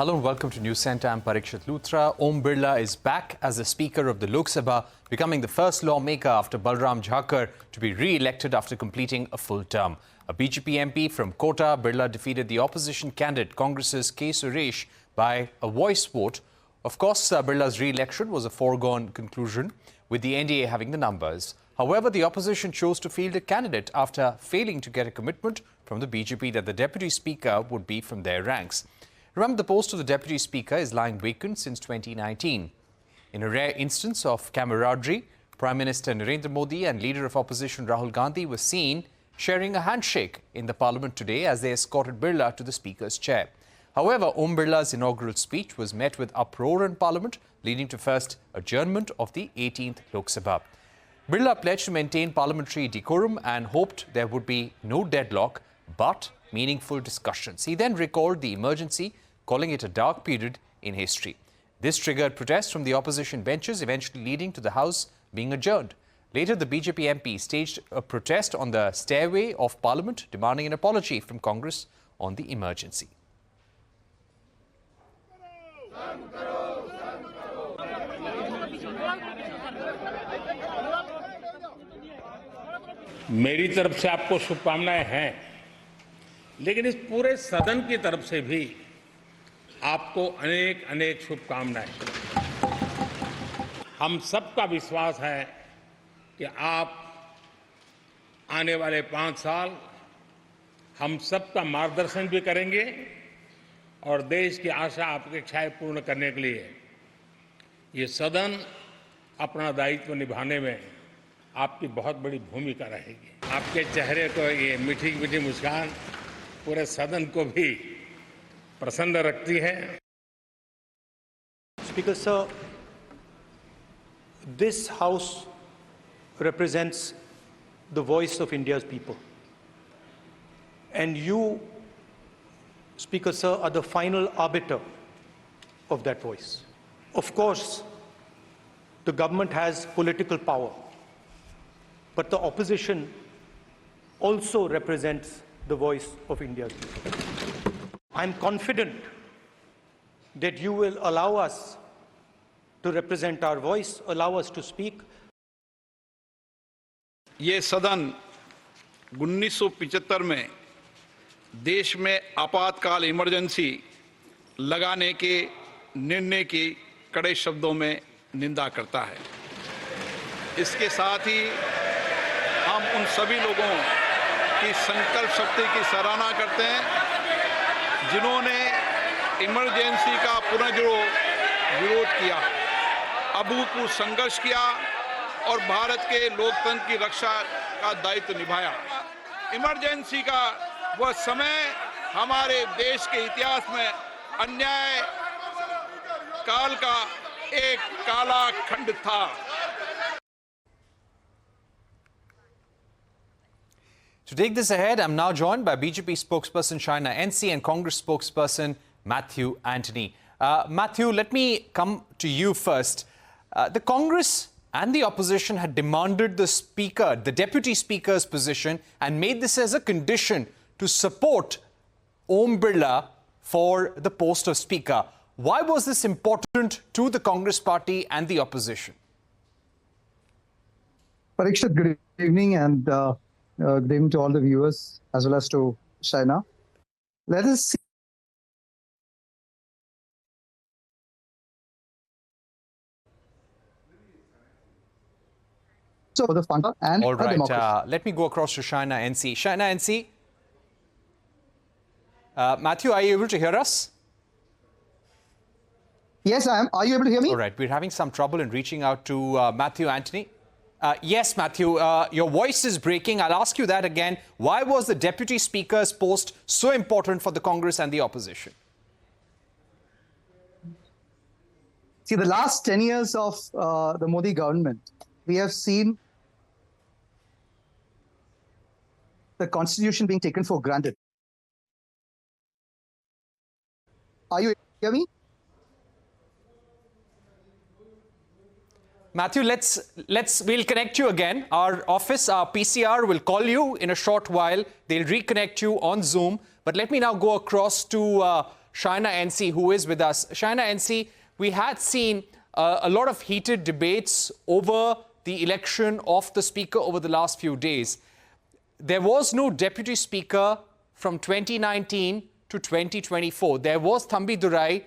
Hello and welcome to News Centre. I'm Parikshit Luthra. Om Birla is back as the Speaker of the Lok Sabha, becoming the first lawmaker after Balram Jhakar to be re-elected after completing a full term. A BJP MP from Kota, Birla defeated the opposition candidate Congress's K. Suresh by a voice vote. Of course, Birla's re-election was a foregone conclusion, with the NDA having the numbers. However, the opposition chose to field a candidate after failing to get a commitment from the BJP that the Deputy Speaker would be from their ranks. Remember, the post of the Deputy Speaker is lying vacant since 2019. In a rare instance of camaraderie, Prime Minister Narendra Modi and Leader of Opposition Rahul Gandhi were seen sharing a handshake in the Parliament today as they escorted Birla to the Speaker's chair. However, Om Birla's inaugural speech was met with uproar in Parliament, leading to first adjournment of the 18th Lok Sabha. Birla pledged to maintain parliamentary decorum and hoped there would be no deadlock, but meaningful discussions. He then recalled the emergency, calling it a dark period in history. This triggered protests from the opposition benches, eventually leading to the House being adjourned. Later, the BJP MP staged a protest on the stairway of Parliament, demanding an apology from Congress on the emergency. मेरी तरफ से आपको शुभकामनाएं हैं, लेकिन इस पूरे सदन की तरफ से भी आपको अनेक अनेक शुभकामनाएं। हम सबका विश्वास है कि आप आने वाले 5 साल हम सबका मार्गदर्शन भी करेंगे और देश की आशा अपेक्षाएं पूर्ण करने के लिए ये सदन अपना दायित्व निभाने में आपकी बहुत बड़ी भूमिका रहेगी। आपके चेहरे को ये मीठी मीठी मुस्कान पूरे सदन को भी प्रसन्न रखती है। Speaker sir, this House represents the voice of India's people, and you, Speaker sir, are the final arbiter of that voice. Of course, the government has political power, but the opposition also represents the voice of India's people. I'm confident that you will allow us to represent our voice, allow us to speak. ये सदन 1975 में देश में आपातकाल emergency लगाने के निर्णय की कड़े शब्दों में निंदा करता है। इसके साथ ही हम उन सभी लोगों की संकल्प शक्ति की सराहना करते हैं जिन्होंने इमरजेंसी का पुनर्जुड़ो विरोध किया, अभूतपूर्व संघर्ष किया और भारत के लोकतंत्र की रक्षा का दायित्व निभाया। इमरजेंसी का वह समय हमारे देश के इतिहास में अन्याय काल का एक काला खंड था। To take this ahead, I'm now joined by BJP spokesperson Shaina NC and Congress spokesperson Mathew Antony. Mathew, let me come to you first. The Congress and the opposition had demanded the Speaker, the Deputy Speaker's position, and made this as a condition to support Om Birla for the post of Speaker. Why was this important to the Congress party and the opposition? Parikshit, good evening, and good evening to all the viewers as well as to Shaina. Let us see. So the fund and all right, democracy. let me go across to Shaina NC. Shaina NC, Mathew, are you able to hear us? Yes, I am. Are you able to hear me? All right, we're having some trouble in reaching out to Mathew Antony. Yes, Mathew, your voice is breaking. I'll ask you that again. Why was the Deputy Speaker's post so important for the Congress and the opposition? See, the last 10 years of the Modi government, we have seen the constitution being taken for granted. Are you able to hear me? Mathew, we'll connect you again. Our office, our PCR will call you in a short while. They'll reconnect you on Zoom. But let me now go across to Shaina NC, who is with us. Shaina NC, we had seen a lot of heated debates over the election of the Speaker over the last few days. There was no Deputy Speaker from 2019 to 2024. There was Thambi Durai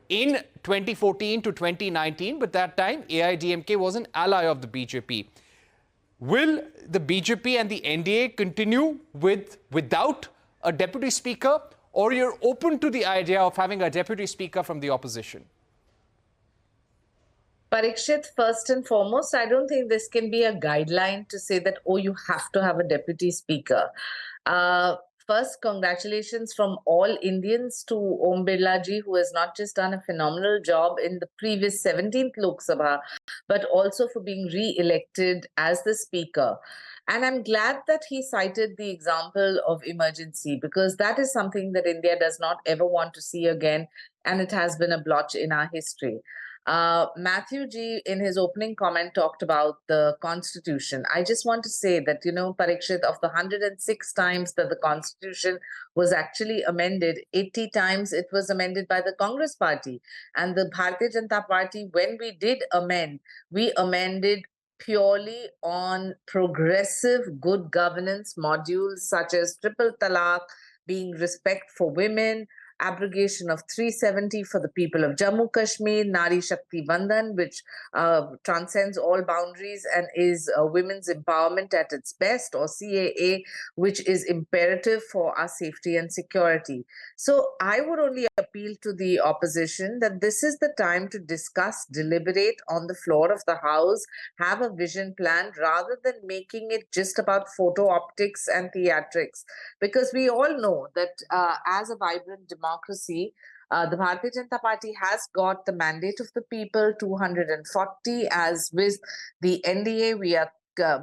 in 2014 to 2019, but that time AIDMK was an ally of the BJP. Will the BJP and the NDA continue without a Deputy Speaker, or you're open to the idea of having a Deputy Speaker from the opposition? Parikshit, first and foremost, I don't think this can be a guideline to say that, oh, you have to have a Deputy Speaker. First, congratulations from all Indians to Om Birla ji, who has not just done a phenomenal job in the previous 17th Lok Sabha, but also for being re-elected as the Speaker. And I'm glad that he cited the example of emergency, because that is something that India does not ever want to see again, and it has been a blotch in our history. Mathew ji, in his opening comment, talked about the Constitution. I just want to say that, Parikshit, of the 106 times that the Constitution was actually amended, 80 times it was amended by the Congress Party. And the Bharatiya Janata Party, when we did amend, we amended purely on progressive good governance modules such as triple talaq, being respect for women, abrogation of 370 for the people of Jammu Kashmir, Nari Shakti Bandhan, which transcends all boundaries and is women's empowerment at its best, or CAA, which is imperative for our safety and security. So I would only appeal to the opposition that this is the time to discuss, deliberate on the floor of the House, have a vision plan rather than making it just about photo optics and theatrics. Because we all know that as a vibrant democracy, the Bharatiya Janata Party has got the mandate of the people, 240, as with the NDA,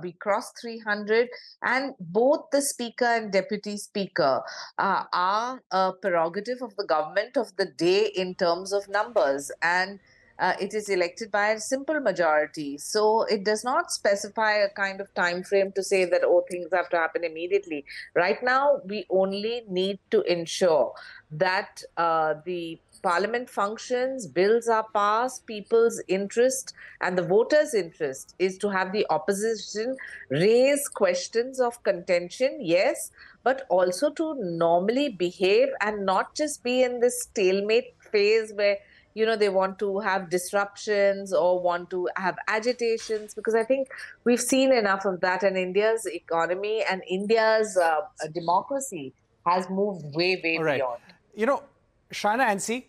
we crossed 300, and both the Speaker and Deputy Speaker are a prerogative of the government of the day in terms of numbers, and it is elected by a simple majority. So it does not specify a kind of time frame to say that, oh, things have to happen immediately. Right now, we only need to ensure that the Parliament functions, bills are passed, people's interest and the voters' interest is to have the opposition raise questions of contention, yes, but also to normally behave and not just be in this stalemate phase where they want to have disruptions or want to have agitations, because I think we've seen enough of that, and India's economy and India's democracy has moved way beyond. Shaina NC,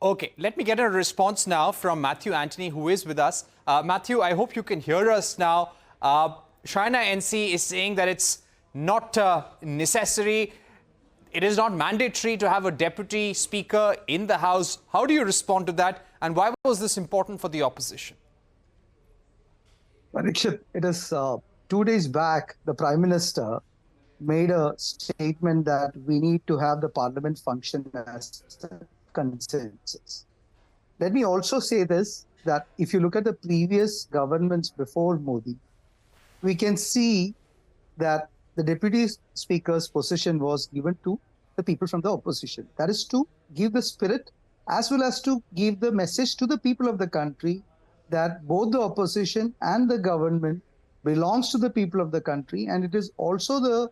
okay, let me get a response now from Mathew Antony, who is with us. Mathew, I hope you can hear us now. Shaina NC is saying that it's not necessary. It is not mandatory to have a Deputy Speaker in the House. How do you respond to that? And why was this important for the opposition? Parikshit, it is 2 days back, the Prime Minister made a statement that we need to have the Parliament function as a consensus. Let me also say this, that if you look at the previous governments before Modi, we can see that the Deputy Speaker's position was given to the people from the opposition. That is to give the spirit as well as to give the message to the people of the country that both the opposition and the government belongs to the people of the country, and it is also the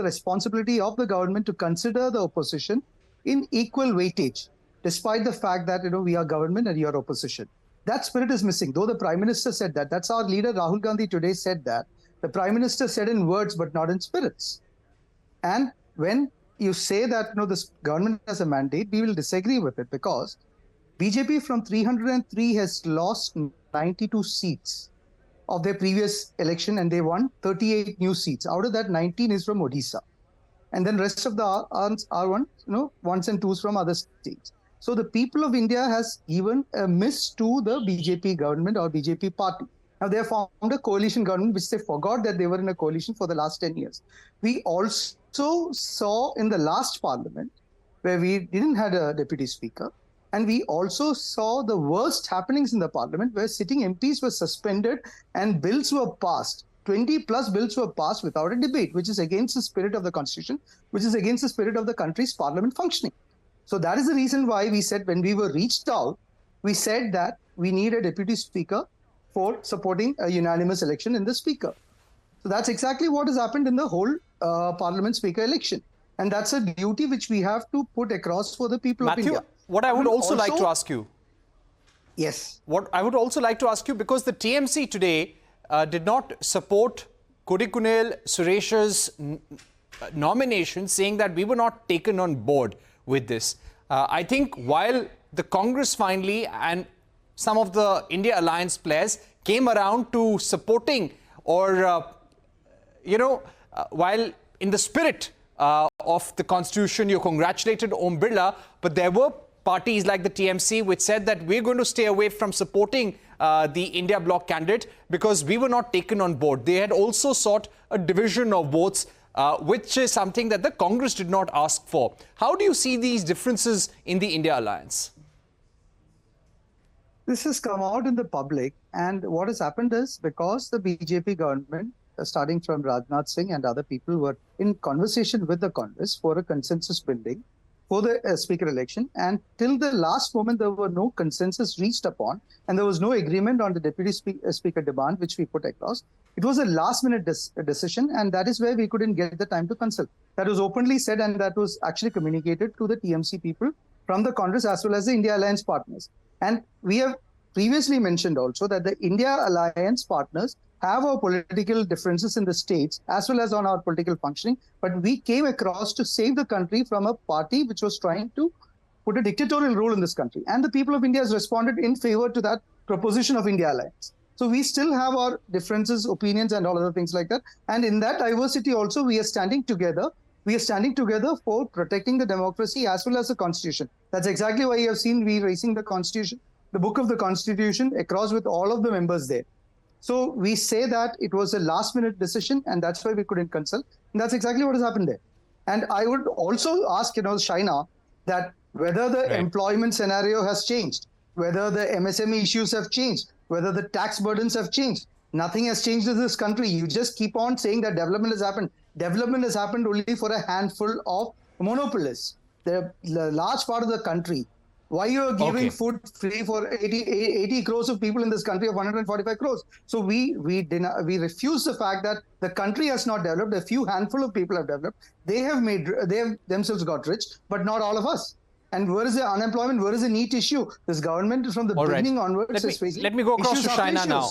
responsibility of the government to consider the opposition in equal weightage, despite the fact that we are government and you are opposition. That spirit is missing. Though the Prime Minister said that, that's our leader Rahul Gandhi today said that. The Prime Minister said in words, but not in spirits. And when you say that this government has a mandate, we will disagree with it, because BJP from 303 has lost 92 seats of their previous election, and they won 38 new seats. Out of that, 19 is from Odisha. And then rest of the are ones and twos from other states. So the people of India has given a miss to the BJP government or BJP party. Now, they have formed a coalition government, which they forgot that they were in a coalition for the last 10 years. We also saw in the last parliament, where we didn't have a deputy speaker, and we also saw the worst happenings in the parliament, where sitting MPs were suspended and bills were passed. 20 plus bills were passed without a debate, which is against the spirit of the constitution, which is against the spirit of the country's parliament functioning. So that is the reason why we said, when we were reached out, we said that we need a deputy speaker for supporting a unanimous election in the speaker. So that's exactly what has happened in the whole parliament speaker election. And that's a duty which we have to put across for the people of Matthew, India. what I would also like to ask you. Yes. What I would also like to ask you, because the TMC today did not support Kodikunil Suresh's nomination, saying that we were not taken on board with this. I think while the Congress finally and some of the India Alliance players came around to supporting, or, while in the spirit of the Constitution, you congratulated Om Birla, but there were parties like the TMC which said that we're going to stay away from supporting the India bloc candidate because we were not taken on board. They had also sought a division of votes, which is something that the Congress did not ask for. How do you see these differences in the India Alliance? This has come out in the public, and what has happened is, because the BJP government, starting from Rajnath Singh and other people, were in conversation with the Congress for a consensus building for the speaker election, and till the last moment there were no consensus reached upon, and there was no agreement on the deputy speaker demand which we put across. It was a last minute decision, and that is where we couldn't get the time to consult. That was openly said, and that was actually communicated to the TMC people from the Congress as well as the India Alliance partners. And we have previously mentioned also that the India Alliance partners have our political differences in the states as well as on our political functioning, but we came across to save the country from a party which was trying to put a dictatorial rule in this country. And the people of India has responded in favor to that proposition of India Alliance. So we still have our differences, opinions, and all other things like that. And in that diversity also, we are standing together. We are standing together for protecting the democracy as well as the Constitution. That's exactly why you have seen we raising the Constitution, the book of the Constitution, across with all of the members there. So we say that it was a last minute decision, and that's why we couldn't consult. And that's exactly what has happened there. And I would also ask, Shaina, that whether the employment scenario has changed, whether the MSME issues have changed, whether the tax burdens have changed. Nothing has changed in this country. You just keep on saying that development has happened. Development has happened only for a handful of monopolists. The large part of the country. Why you are giving food free for 80 crores of people in this country of 145 crores? So we refuse the fact that the country has not developed. A few handful of people have developed. They have themselves got rich, but not all of us. And where is the unemployment? Where is the NEET issue? This government from the beginning onwards is facing. Let me go across to Shaina now.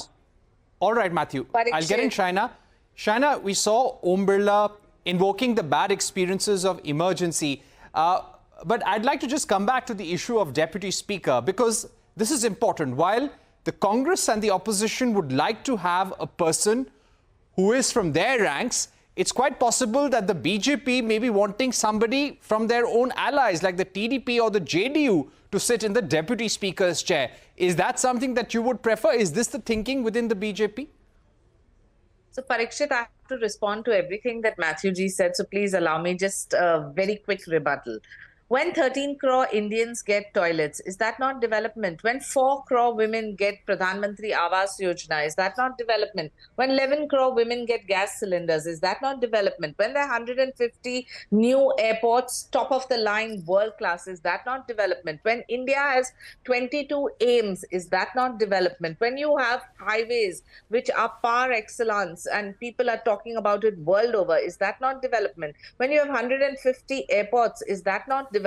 All right, Mathew. I'll get in Shaina. Shaina, we saw Om Birla invoking the bad experiences of emergency. But I'd like to just come back to the issue of Deputy Speaker, because this is important. While the Congress and the opposition would like to have a person who is from their ranks, it's quite possible that the BJP may be wanting somebody from their own allies, like the TDP or the JDU, to sit in the Deputy Speaker's chair. Is that something that you would prefer? Is this the thinking within the BJP? So, Parikshit, I have to respond to everything that Mathew ji said. So, please allow me just a very quick rebuttal. When 13 crore Indians get toilets, is that not development? When 4 crore women get Pradhan Mantri Awas Yojana, is that not development? When 11 crore women get gas cylinders, is that not development? When there are 150 new airports, top of the line, world class, is that not development? When India has 22 aims, is that not development? When you have highways which are par excellence and people are talking about it world over, is that not development? When you have 150 airports, is that not development?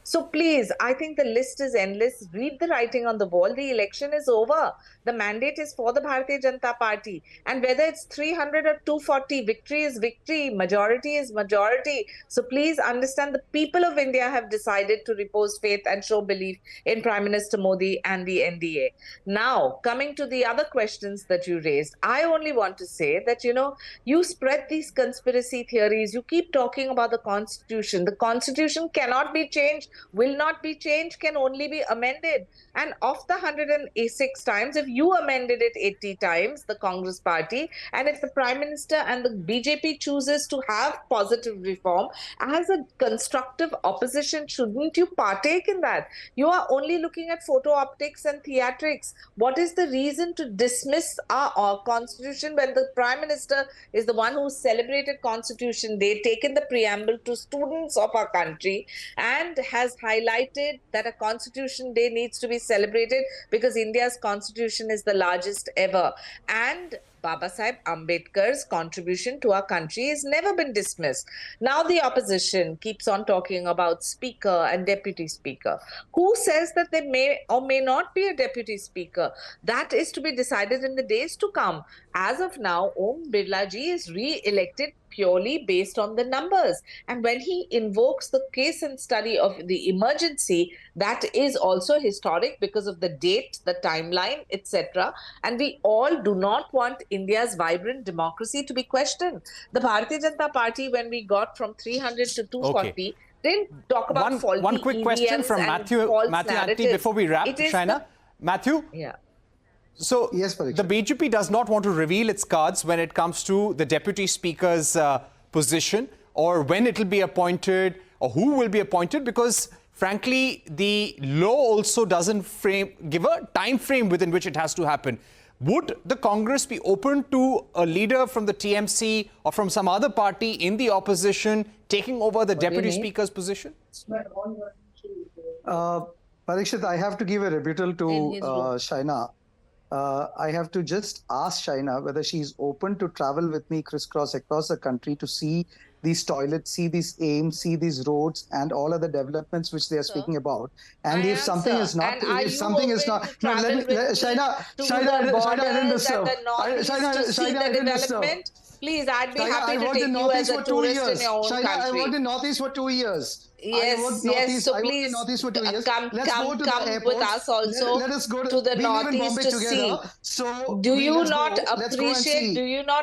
So please, I think the list is endless. Read the writing on the wall. The election is over. The mandate is for the Bharatiya Janata Party. And whether it's 300 or 240, victory is victory, majority is majority. So please understand, the people of India have decided to repose faith and show belief in Prime Minister Modi and the NDA. Now, coming to the other questions that you raised, I only want to say that, you spread these conspiracy theories. You keep talking about the Constitution. The Constitution cannot be changed, will not be changed, can only be amended. And of the 106 times, if you amended it 80 times, the Congress party, and if the Prime Minister and the BJP chooses to have positive reform, as a constructive opposition, shouldn't you partake in that? You are only looking at photo optics and theatrics. What is the reason to dismiss our Constitution when the Prime Minister is the one who celebrated Constitution Day, taken the preamble to students of our country, and has highlighted that a Constitution Day needs to be celebrated because India's constitution is the largest ever. And Baba Saheb Ambedkar's contribution to our country has never been dismissed. Now the opposition keeps on talking about speaker and deputy speaker. Who says that there may or may not be a deputy speaker? That is to be decided in the days to come. As of now, Om Birla ji is re-elected purely based on the numbers. And when he invokes the case and study of the emergency, that is also historic because of the date, the timeline, etc. And we all do not want India's vibrant democracy to be questioned. The Bharatiya Janata Party, when we got from 300 to 240, didn't talk about faulty one quick question EVMs from and Mathew, false Antony, narratives. before we wrap, It is Shaina. Mathew? Yeah. So Yes, Parikshit. the BJP does not want to reveal its cards when it comes to the deputy speaker's position, or when it will be appointed, or who will be appointed, because frankly, the law also doesn't give a time frame within which it has to happen. Would the Congress be open to a leader from the TMC or from some other party in the opposition taking over the deputy speaker's position? Parikshit, I have to give a rebuttal to Shaina. I have to just ask Shaina whether she's open to travel with me crisscross across the country to see these toilets, see these aims, see these roads, and all other developments which they are speaking about. And if something is not, if something is not, no, Shaina, I didn't disturb. Please, I'd be Shaina, happy I to worked take in you Northeast as a for 2 tourist in years. your own Shaina, I country. worked in Northeast for 2 years. Yes, so please come with us also to the Northeast to see. So do you not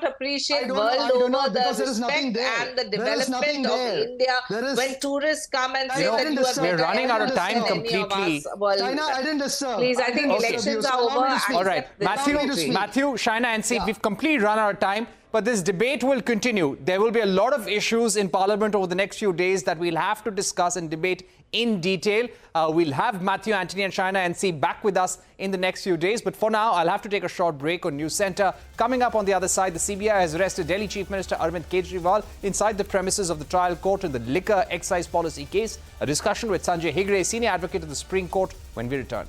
appreciate world over the respect and the development of India when tourists come and say that you have We're running out of time any completely. Shaina, I didn't disturb. Please, I think elections are over. All right, Mathew, Shaina, and see, we've completely run out of time. But this debate will continue. There will be a lot of issues in Parliament over the next few days that we'll have to discuss and debate in detail. We'll have Mathew, Antony and Shaina NC back with us in the next few days. But for now, I'll have to take a short break on News Centre. Coming up on the other side, the CBI has arrested Delhi Chief Minister Arvind Kejriwal inside the premises of the trial court in the liquor excise policy case. A discussion with Sanjay Hegde, senior advocate of the Supreme Court, when we return.